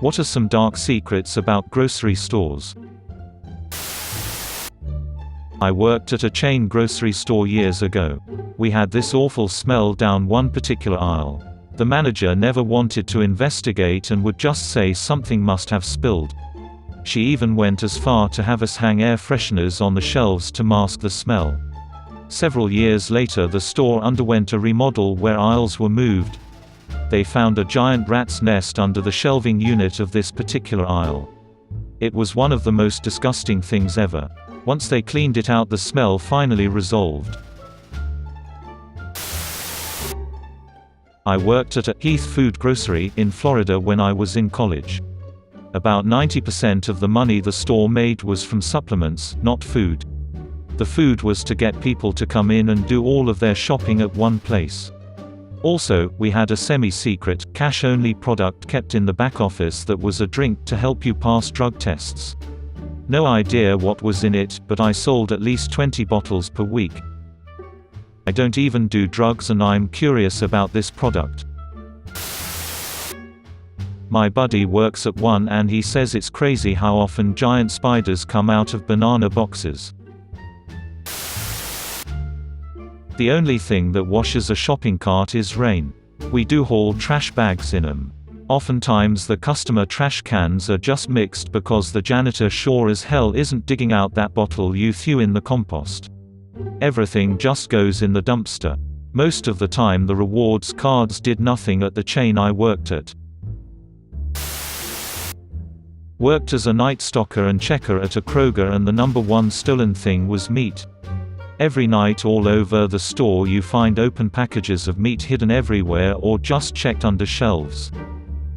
What are some dark secrets about grocery stores? I worked at a chain grocery store years ago. We had this awful smell down one particular aisle. The manager never wanted to investigate and would just say something must have spilled. She even went as far to have us hang air fresheners on the shelves to mask the smell. Several years later, the store underwent a remodel where aisles were moved. They found a giant rat's nest under the shelving unit of this particular aisle. It was one of the most disgusting things ever. Once they cleaned it out, the smell finally resolved. I worked at a Heath Food Grocery in Florida when I was in college. About 90% of the money the store made was from supplements, not food. The food was to get people to come in and do all of their shopping at one place. Also, we had a semi-secret, cash-only product kept in the back office that was a drink to help you pass drug tests. No idea what was in it, but I sold at least 20 bottles per week. I don't even do drugs and I'm curious about this product. My buddy works at one and he says it's crazy how often giant spiders come out of banana boxes. The only thing that washes a shopping cart is rain. We do haul trash bags in them. Oftentimes the customer trash cans are just mixed because the janitor sure as hell isn't digging out that bottle you threw in the compost. Everything just goes in the dumpster. Most of the time the rewards cards did nothing at the chain I worked at. Worked as a night stalker and checker at a Kroger, and the number one stolen thing was meat. Every night all over the store you find open packages of meat hidden everywhere or just checked under shelves.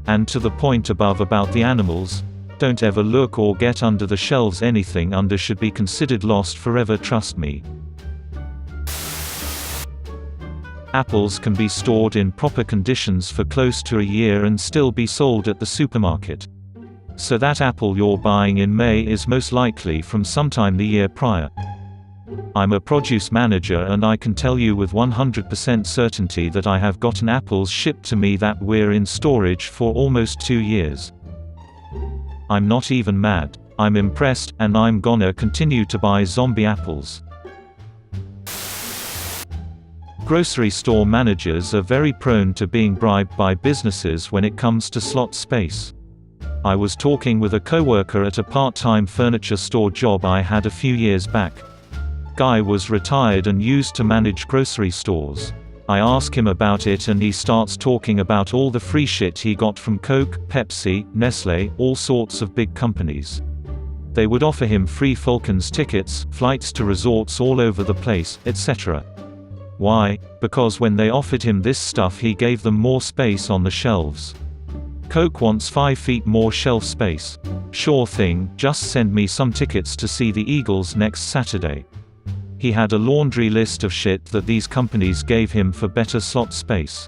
And to the point above about the animals, don't ever look or get under the shelves. Anything under should be considered lost forever, trust me. Apples can be stored in proper conditions for close to a year and still be sold at the supermarket. So that apple you're buying in May is most likely from sometime the year prior. I'm a produce manager and I can tell you with 100% certainty that I have gotten apples shipped to me that were in storage for almost 2 years. I'm not even mad. I'm impressed, and I'm gonna continue to buy zombie apples. Grocery store managers are very prone to being bribed by businesses when it comes to slot space. I was talking with a coworker at a part-time furniture store job I had a few years back. Guy was retired and used to manage grocery stores. I ask him about it and he starts talking about all the free shit he got from Coke, Pepsi, Nestle, all sorts of big companies. They would offer him free Falcons tickets, flights to resorts all over the place, etc. Why? Because when they offered him this stuff he gave them more space on the shelves. Coke wants 5 feet more shelf space. Sure thing, just send me some tickets to see the Eagles next Saturday. He had a laundry list of shit that these companies gave him for better slot space.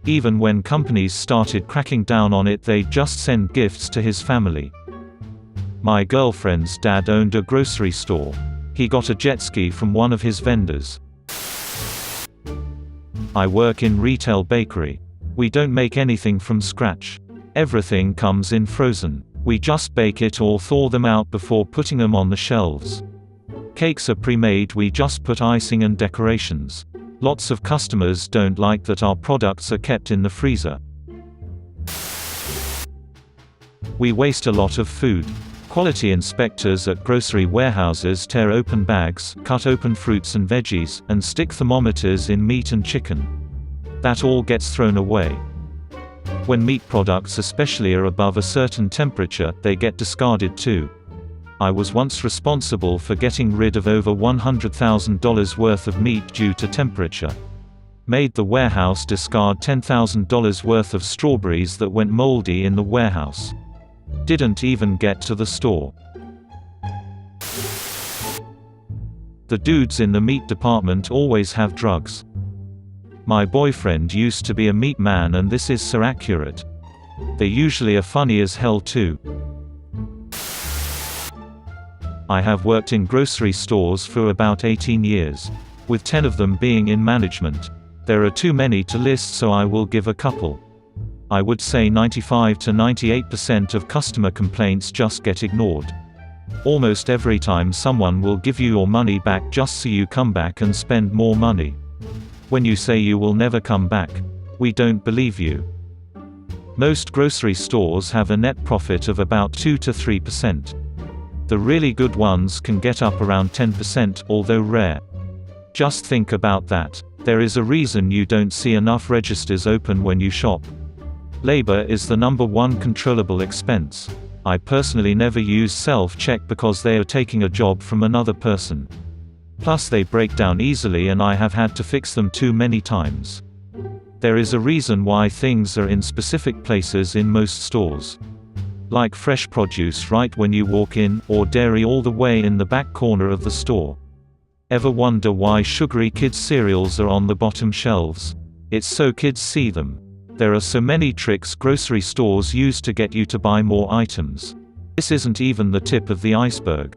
Even when companies started cracking down on it, they'd just send gifts to his family. My girlfriend's dad owned a grocery store. He got a jet ski from one of his vendors. I work in retail bakery. We don't make anything from scratch. Everything comes in frozen. We just bake it or thaw them out before putting them on the shelves. Cakes are pre-made, we just put icing and decorations. Lots of customers don't like that our products are kept in the freezer. We waste a lot of food. Quality inspectors at grocery warehouses tear open bags, cut open fruits and veggies, and stick thermometers in meat and chicken. That all gets thrown away. When meat products especially are above a certain temperature, they get discarded too. I was once responsible for getting rid of over $100,000 worth of meat due to temperature. Made the warehouse discard $10,000 worth of strawberries that went moldy in the warehouse. Didn't even get to the store. The dudes in the meat department always have drugs. My boyfriend used to be a meat man and this is so accurate. They usually are funny as hell too. I have worked in grocery stores for about 18 years, with 10 of them being in management. There are too many to list, so I will give a couple. I would say 95 to 98% of customer complaints just get ignored. Almost every time someone will give you your money back just so you come back and spend more money. When you say you will never come back, we don't believe you. Most grocery stores have a net profit of about 2 to 3%. The really good ones can get up around 10%, although rare. Just think about that. There is a reason you don't see enough registers open when you shop. Labor is the #1 controllable expense. I personally never use self-check because they are taking a job from another person. Plus they break down easily and I have had to fix them too many times. There is a reason why things are in specific places in most stores. Like fresh produce right when you walk in, or dairy all the way in the back corner of the store. Ever wonder why sugary kids' cereals are on the bottom shelves? It's so kids see them. There are so many tricks grocery stores use to get you to buy more items. This isn't even the tip of the iceberg.